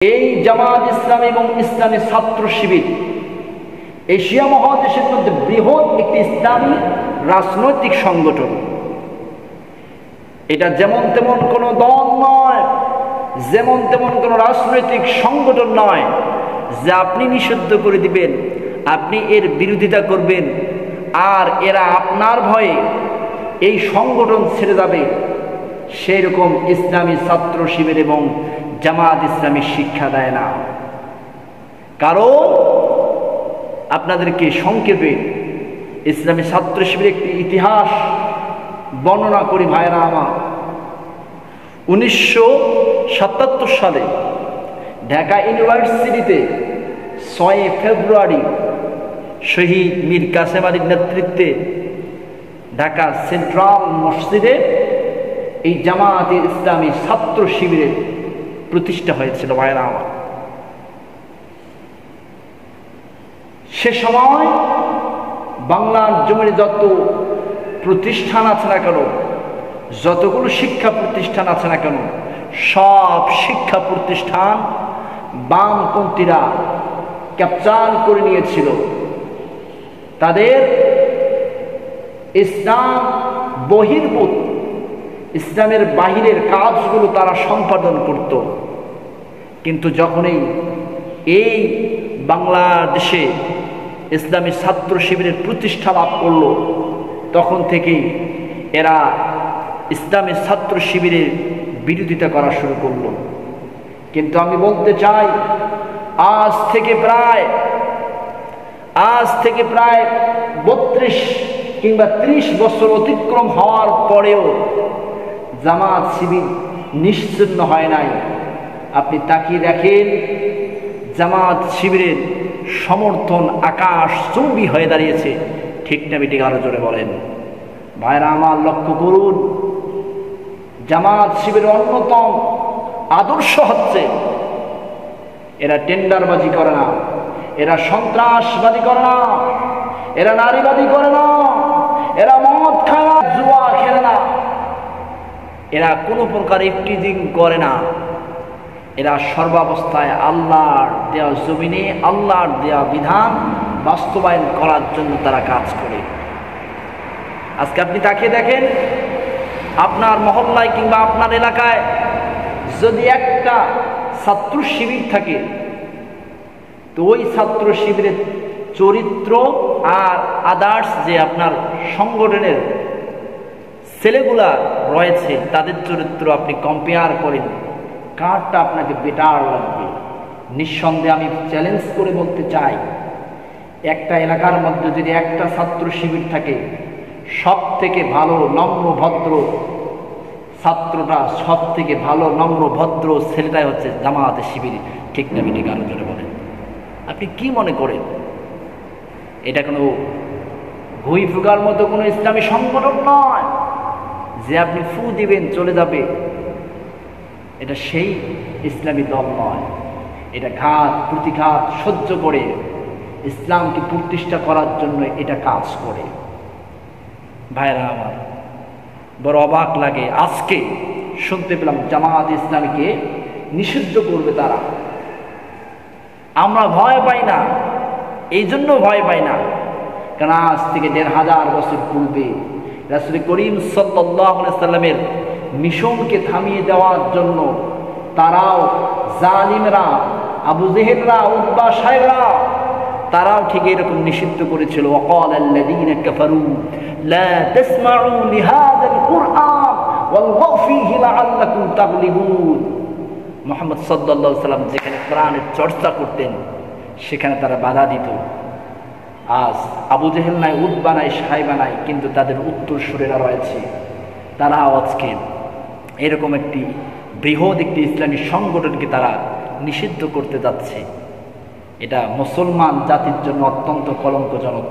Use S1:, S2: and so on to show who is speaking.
S1: এই জামাত ইসলাম এবং ইসলামী ছাত্র শিবির এশিয়া মহাদেশের মধ্যে বৃহৎ একটি ইসলামী রাজনৈতিক সংগঠন। এটা যেমন তেমন কোনো দল নয়, যেমন তেমন কোনো রাজনৈতিক সংগঠন নয় যে আপনি নিষিদ্ধ করে দিবেন, আপনি এর বিরোধিতা করবেন আর এরা আপনার ভয়ে এই সংগঠন ছেড়ে যাবে, সেই রকম ইসলামী ছাত্র শিবির এবং জামাত ইসলামী শিক্ষা দেয় না। কারণ আপনাদেরকে সংক্ষেপে ইসলামী ছাত্র শিবিরের একটি ইতিহাস বর্ণনা করি ভাইরা আমার। 1977 সালে ঢাকা ইউনিভার্সিটিতে 6 ফেব্রুয়ারি শহীদ মীর কাসেম আলীর নেতৃত্বে ঢাকা সেন্ট্রাল মসজিদে এই জামাতে ইসলামী ছাত্র শিবিরের প্রতিষ্ঠা হয়েছিল ভাইরা আমার। সে সময় বাংলার জমিনে যত প্রতিষ্ঠান আছে না কেন, যতগুলো শিক্ষা প্রতিষ্ঠান আছে না কেন, সব শিক্ষা প্রতিষ্ঠান বামপন্থীরা ক্যাপচার করে নিয়েছিল। তাদের ইসলাম বহির্ভূত, ইসলামের বাহিরের কাজগুলো তারা সম্পাদন করত। কিন্তু যখনই এই বাংলাদেশে ইসলামী ছাত্র শিবিরের প্রতিষ্ঠা লাভ করল, তখন থেকেই এরা ইসলামী ছাত্র শিবিরের বিরোধিতা করা শুরু করল। কিন্তু আমি বলতে চাই, আজ থেকে প্রায় 32 কিংবা 30 বছর অতিক্রম হওয়ার পরেও জামাত শিবির নিশ্চিহ্ন হয় নাই। আপনি তাকিয়ে দেখেন, জামাত শিবিরের সমর্থন আকাশ চুম্বী হয়ে দাঁড়িয়েছে। ঠিক না বেঠিক? আরো জোরে বলেন ভাইরা আমার। লক্ষ্য করুন, জামাত শিবিরের অন্যতম আদর্শ হচ্ছে এরা টেন্ডারবাজি করে না, এরা সন্ত্রাসবাদী করে না, এরা নারীবাদী করে না, এরা মদ খায় না, জুয়া খেলে না, এরা কোনো প্রকার ইফটিজিং করে না। এরা সর্বাবস্থায় আল্লাহর দেওয়া জমিনে আল্লাহর দেওয়া বিধান বাস্তবায়ন করার জন্য তারা কাজ করে। আজকে আপনি তাকিয়ে দেখেন, আপনার মহল্লায় কিংবা আপনার এলাকায় যদি একটা ছাত্র শিবির থাকে, তো ওই ছাত্র শিবিরের চরিত্র আর আদার্স যে আপনার সংগঠনের ছেলেগুলা রয়েছে তাদের চরিত্র আপনি কম্পেয়ার করেন, কারটা আপনাকে বেটার লাগবে? নিঃসন্দেহে আমি চ্যালেঞ্জ করে বলতে চাই, একটা এলাকার মধ্যে যদি একটা ছাত্র শিবির থাকে, সব থেকে ভালো নম্র ভদ্র ছাত্রটা, সব থেকে ভালো নম্র ভদ্র ছেলেটাই হচ্ছে জামাতে শিবির। ঠিক না বেঠিক? আরো জোরে বলেন। আপনি কি মনে করেন এটা কোনো ঘুই ফুকার মতো কোনো ইসলামী সংগঠন নয় যে আপনি ফু দিবেন চলে যাবে? এটা সেই ইসলামী দল নয়। এটা ঘাত প্রতিঘাত সহ্য করে ইসলামকে প্রতিষ্ঠা করার জন্য এটা কাজ করে। ভাইরা আমার, বড় অবাক লাগে আজকে শুনতে পেলাম জামাত ইসলামীকে নিষিদ্ধ করবে তারা। আমরা ভয় পাই না, এই জন্য ভয় পাই না কারণ আজ থেকে 1500 বছর পূর্বে রাসূল করিম সাল্লাল্লাহু আলাইহি সাল্লামের মিশনকে থামিয়ে দেওয়ার জন্য তারাও, জালিমরা, আবু জেহেলরা, উতবা সাহেবরা, তারাও ঠিক এরকম নিষিদ্ধ করেছিল। ওয়াকাল আল্লাযীনা কাফারু লা তাসমাউ লিহাযাল কুরআন ওয়ালগাউ ফীহি লাআল্লাকুম তাগলিবুন। মুহাম্মদ সাল্লাল্লাহু আলাইহি সাল্লাম যেখানে কোরআনের চর্চা করতেন সেখানে তারা বাধা দিত। আজ আবু জেহেল নাই, উতবা নাই, সাহেবা নাই, কিন্তু তাদের উত্তরসূরিরা রয়েছে। তারা আজকে এরকম একটি বৃহৎ একটি ইসলামী সংগঠনকে তারা নিষিদ্ধ করতে যাচ্ছে। এটা মুসলমান জাতির জন্য অত্যন্ত কলঙ্কজনক।